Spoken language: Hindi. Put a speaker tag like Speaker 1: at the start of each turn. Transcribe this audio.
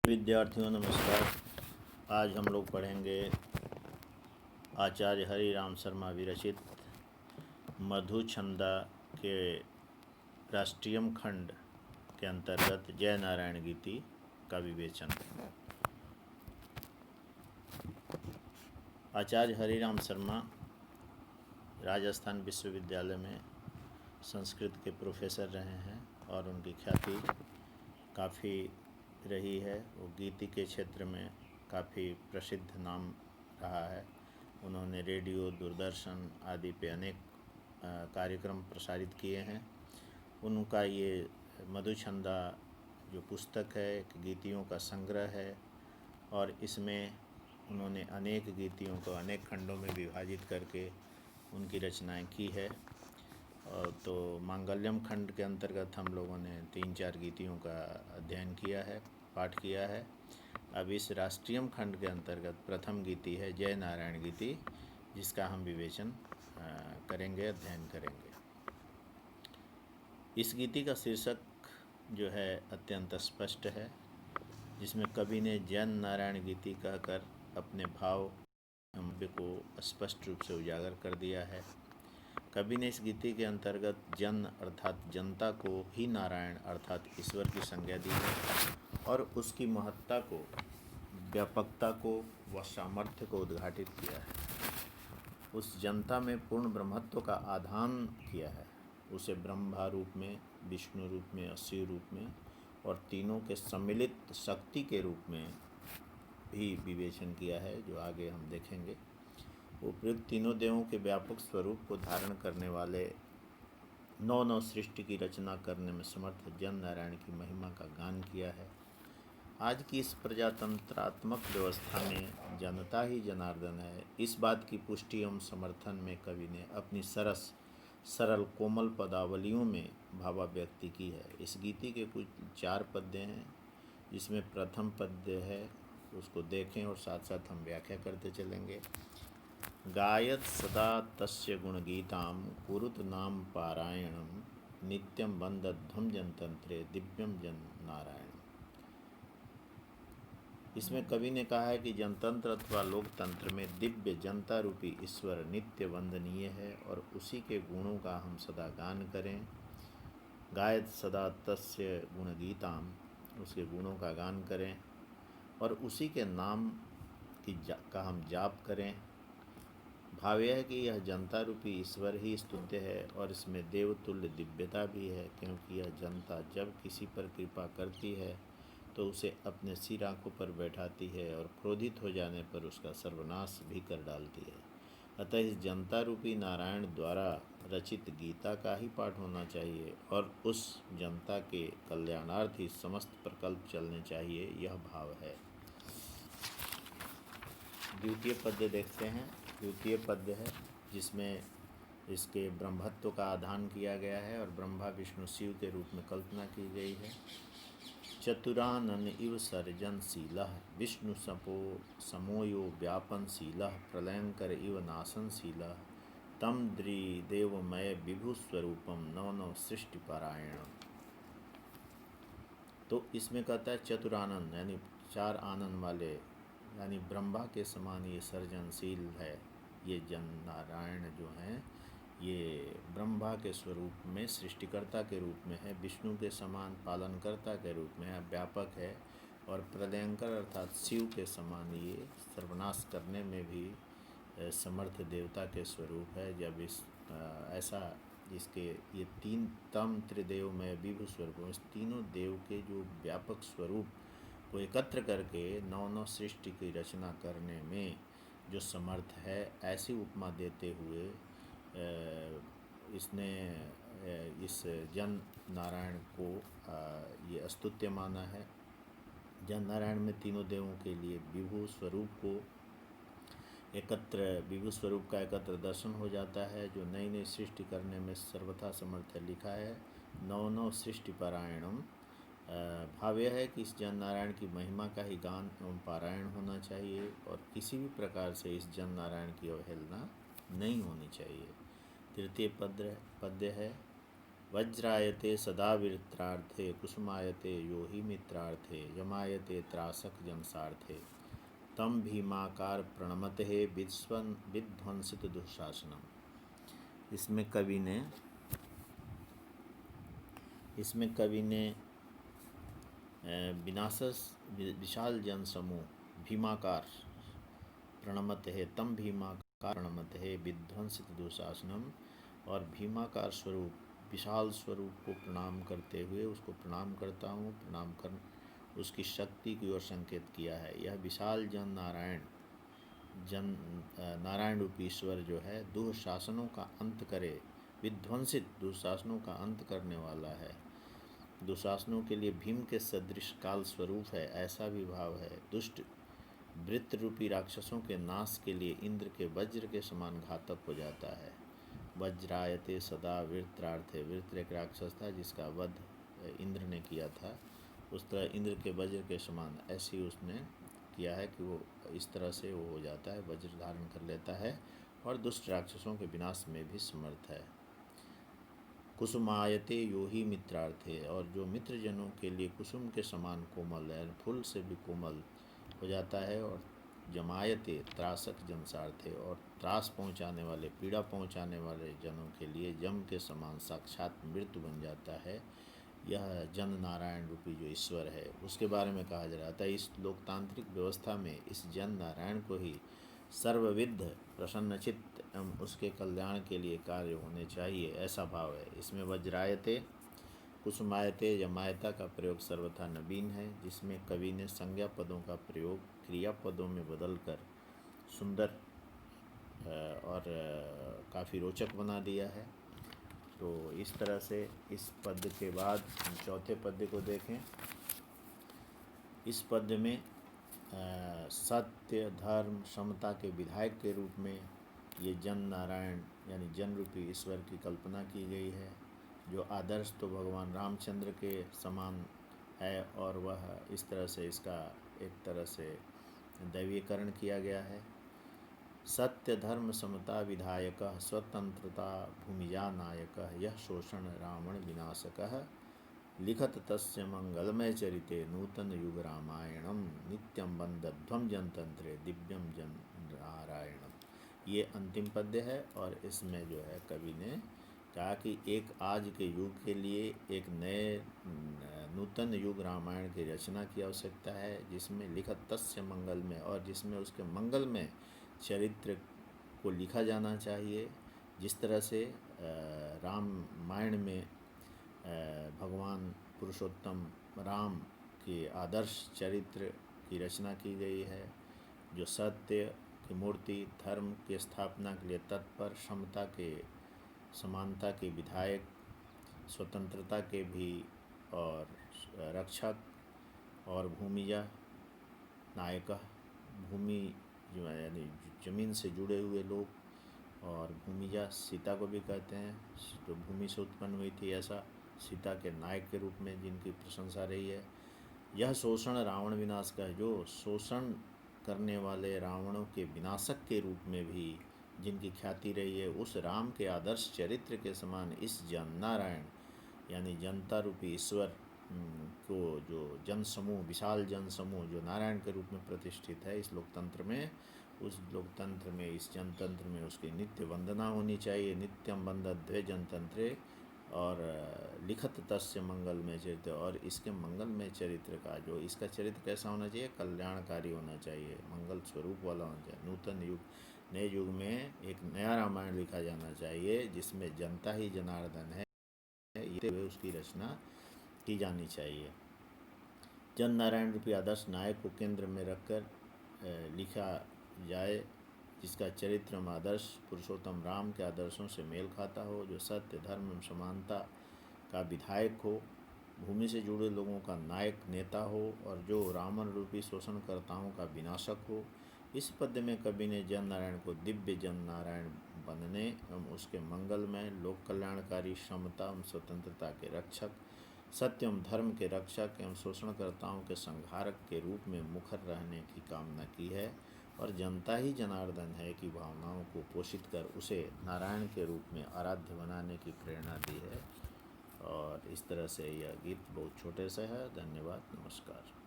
Speaker 1: विद्यार्थियों नमस्कार। आज हम लोग पढ़ेंगे आचार्य हरिराम शर्मा विरचित मधुछंदा के राष्ट्रीयम खंड के अंतर्गत जय नारायण गीति का विवेचन। आचार्य हरिराम शर्मा राजस्थान विश्वविद्यालय में संस्कृत के प्रोफेसर रहे हैं और उनकी ख्याति काफ़ी रही है। वो गीति के क्षेत्र में काफ़ी प्रसिद्ध नाम रहा है। उन्होंने रेडियो, दूरदर्शन आदि पे अनेक कार्यक्रम प्रसारित किए हैं। उनका ये मधुछंदा जो पुस्तक है एक गीतियों का संग्रह है और इसमें उन्होंने अनेक गीतियों को अनेक खंडों में विभाजित करके उनकी रचनाएं की है। और तो मांगल्यम खंड के अंतर्गत हम लोगों ने 3-4 गीतियों का अध्ययन किया है, पाठ किया है। अब इस राष्ट्रीयम खंड के अंतर्गत प्रथम गीति है जय नारायण गीति, जिसका हम विवेचन करेंगे, अध्ययन करेंगे। इस गीति का शीर्षक जो है अत्यंत स्पष्ट है, जिसमें कवि ने जन नारायण गीति कहकर अपने भाव को स्पष्ट रूप से उजागर कर दिया है। कवि ने इस गीति के अंतर्गत जन अर्थात जनता को ही नारायण अर्थात ईश्वर की संज्ञा दी है और उसकी महत्ता को, व्यापकता को व सामर्थ्य को उद्घाटित किया है। उस जनता में पूर्ण ब्रह्मत्व का आधान किया है। उसे ब्रह्मा रूप में, विष्णु रूप में, शिव रूप में और तीनों के सम्मिलित शक्ति के रूप में भी विवेचन किया है, जो आगे हम देखेंगे। उपयुक्त तीनों देवों के व्यापक स्वरूप को धारण करने वाले नौ सृष्टि की रचना करने में समर्थ जन नारायण की महिमा का गान किया है। आज की इस प्रजातंत्रात्मक व्यवस्था में जनता ही जनार्दन है, इस बात की पुष्टि एवं समर्थन में कवि ने अपनी सरल कोमल पदावलियों में भावाव्यक्ति की है। इस गीति के कुछ 4 पद्य हैं, जिसमें प्रथम पद्य है, उसको देखें और साथ साथ हम व्याख्या करते चलेंगे। गायत सदा तस्य गुणगीताम कुरुत नाम पारायणम नित्यम वंदध्वम जनतंत्रे दिव्यम जन नारायण। इसमें कवि ने कहा है कि जनतंत्र अथवा लोकतंत्र में दिव्य जनता रूपी ईश्वर नित्य वंदनीय है और उसी के गुणों का हम सदा गान करें। गायत सदा तस्य गुणगीताम, उसके गुणों का गान करें और उसी के नाम का हम जाप करें। भाव यह है कि यह जनता रूपी ईश्वर ही स्तुत्य है और इसमें देवतुल्य दिव्यता भी है, क्योंकि यह जनता जब किसी पर कृपा करती है तो उसे अपने सिर आंखों पर बैठाती है और क्रोधित हो जाने पर उसका सर्वनाश भी कर डालती है। अतः इस जनता रूपी नारायण द्वारा रचित गीता का ही पाठ होना चाहिए और उस जनता के कल्याणार्थ ही समस्त प्रकल्प चलने चाहिए, यह भाव है। द्वितीय पद्य देखते हैं। द्वितीय पद्य है जिसमें इसके ब्रह्मत्व का आधान किया गया है और ब्रह्मा विष्णु शिव के रूप में कल्पना की गई है। चतुरानन इव सर्जनशीलः विष्णु समोयो व्यापनशीलः प्रलयंकर इव नाशनशीलः तम द्रिदेवमय विभु स्वरूपम नव सृष्टि पारायणम। तो इसमें कहता है चतुरानन यानी 4 आनंद वाले, यानी ब्रह्मा के समान ये सर्जनशील है। ये जन नारायण जो हैं ये ब्रह्मा के स्वरूप में सृष्टिकर्ता के रूप में है, विष्णु के समान पालनकर्ता के रूप में है, व्यापक है और प्रलयंकर अर्थात शिव के समान ये सर्वनाश करने में भी समर्थ देवता के स्वरूप है। जब ऐसा इसके ये 3 तम त्रिदेव में विभु स्वरूप, इस तीनों देव के जो व्यापक स्वरूप को एकत्र करके नौ सृष्टि की रचना करने में जो समर्थ है, ऐसी उपमा देते हुए इसने इस जन नारायण को ये स्तुत्य माना है। जन नारायण में तीनों देवों के लिए विभु स्वरूप को विभु स्वरूप का एकत्र दर्शन हो जाता है, जो नई सृष्टि करने में सर्वथा समर्थ है। लिखा है नौ सृष्टि पारायणम। भाव यह है कि इस जन नारायण की महिमा का ही गान एवं पारायण होना चाहिए और किसी भी प्रकार से इस जन नारायण की अवहेलना नहीं होनी चाहिए। तृतीय पद्य है वज्रायते सदा वृत्रार्थे कुसुमायते यो हि मित्रार्थे यमायते त्रासक जनसार्थे तम भीमाकार प्रणमते विध्वंसित दुःशासनम। इसमें कवि ने विशाल जन समूह भीमाकार प्रणमत है तम भीमाकार प्रणमत है विध्वंसित दुशासनम, और भीमाकार स्वरूप विशाल स्वरूप को प्रणाम करते हुए उसको प्रणाम करता हूँ। प्रणाम कर उसकी शक्ति की ओर संकेत किया है। यह विशाल नारायण रूपी ईश्वर जो है दुशासनों का अंत करे, विध्वंसित दुशासनों का अंत करने वाला है। दुशासनों के लिए भीम के सदृश काल स्वरूप है, ऐसा भी भाव है। दुष्ट वृत्त रूपी राक्षसों के नाश के लिए इंद्र के वज्र के समान घातक हो जाता है। वज्रायते सदा वृत्रार्थे, वृत्र एक राक्षस था जिसका वध इंद्र ने किया था। उस तरह इंद्र के वज्र के समान ऐसी उसने किया है कि वो इस तरह से वो हो जाता है, वज्र धारण कर लेता है और दुष्ट राक्षसों के विनाश में भी समर्थ है। कुसुमायते यो ही मित्रार्थे, और जो मित्रजनों के लिए कुसुम के समान कोमल है, फूल से भी कोमल हो जाता है। और जमायते त्रासक जनसार्थे, और त्रास पहुँचाने वाले, पीड़ा पहुँचाने वाले जनों के लिए जम के समान साक्षात मृत्यु बन जाता है। यह जन नारायण रूपी जो ईश्वर है उसके बारे में कहा जा रहा था। इस लोकतांत्रिक व्यवस्था में इस जन नारायण को ही सर्वविध प्रसन्नचित्त एवं उसके कल्याण के लिए कार्य होने चाहिए, ऐसा भाव है। इसमें वज्रायते कुसुमायते यमायता का प्रयोग सर्वथा नवीन है, जिसमें कवि ने संज्ञा पदों का प्रयोग क्रिया पदों में बदलकर सुंदर और काफ़ी रोचक बना दिया है। तो इस तरह से इस पद्य के बाद हम चौथे पद्य को देखें। इस पद्य में सत्य धर्म समता के विधायक के रूप में ये जन नारायण यानी जन रूपी ईश्वर की कल्पना की गई है, जो आदर्श तो भगवान रामचंद्र के समान है, और वह इस तरह से इसका एक तरह से दैवीकरण किया गया है। सत्य धर्म समता विधायक स्वतंत्रता भूमिजा नायक यह शोषण रावण विनाशक लिखत तस्य मंगलमय चरिते नूतन युग रामायणम नित्यम बंदध्वम जनतंत्रे दिव्यम जन नारायणम। ये अंतिम पद्य है और इसमें जो है कवि ने कहा कि एक आज के युग के लिए एक नए नूतन युग रामायण की रचना की आवश्यकता है, जिसमें लिखत तस्य मंगल में, और जिसमें उसके मंगल में चरित्र को लिखा जाना चाहिए। जिस तरह से रामायण में भगवान पुरुषोत्तम राम के आदर्श चरित्र की रचना की गई है, जो सत्य की मूर्ति, धर्म की स्थापना के लिए तत्पर, समता के समानता के विधायक, स्वतंत्रता के भी और रक्षक, और भूमिजा नायक, भूमि जो है यानी ज़मीन से जुड़े हुए लोग, और भूमिजा सीता को भी कहते हैं, तो भूमि से उत्पन्न हुई थी, ऐसा सीता के नायक के रूप में जिनकी प्रशंसा रही है। यह शोषण रावण विनाश का है, जो शोषण करने वाले रावणों के विनाशक के रूप में भी जिनकी ख्याति रही है, उस राम के आदर्श चरित्र के समान इस जन नारायण यानी जनता रूपी ईश्वर को, जो जन समूह, विशाल जन समूह जो नारायण के रूप में प्रतिष्ठित है इस लोकतंत्र में, उस लोकतंत्र में, इस जनतंत्र में उसकी नित्य वंदना होनी चाहिए। नित्यम वंदध्वे जनतंत्रे, और लिखत तस्य मंगलमय चरित्र, और इसके मंगलमय चरित्र का जो इसका चरित्र कैसा होना चाहिए, कल्याणकारी होना चाहिए, मंगल स्वरूप वाला होना चाहिए। नूतन युग, नए युग में एक नया रामायण लिखा जाना चाहिए जिसमें जनता ही जनार्दन है, ये उसकी रचना की जानी चाहिए। जन नारायण रूपी आदर्श नायक को केंद्र में रखकर लिखा जाए, जिसका चरित्र आदर्श पुरुषोत्तम राम के आदर्शों से मेल खाता हो, जो सत्य धर्म एवं समानता का विधायक हो, भूमि से जुड़े लोगों का नायक नेता हो, और जो रावण रूपी शोषणकर्ताओं का विनाशक हो। इस पद्य में कवि ने जन नारायण को दिव्य जन नारायण बनने एवं उसके मंगलमय, लोक कल्याणकारी, समता एवं स्वतंत्रता के रक्षक, सत्य एवं धर्म के रक्षक एवं शोषणकर्ताओं के संहारक के रूप में मुखर रहने की कामना की है, और जनता ही जनार्दन है की भावनाओं को पोषित कर उसे नारायण के रूप में आराध्य बनाने की प्रेरणा दी है। और इस तरह से यह गीत बहुत छोटे से है। धन्यवाद, नमस्कार।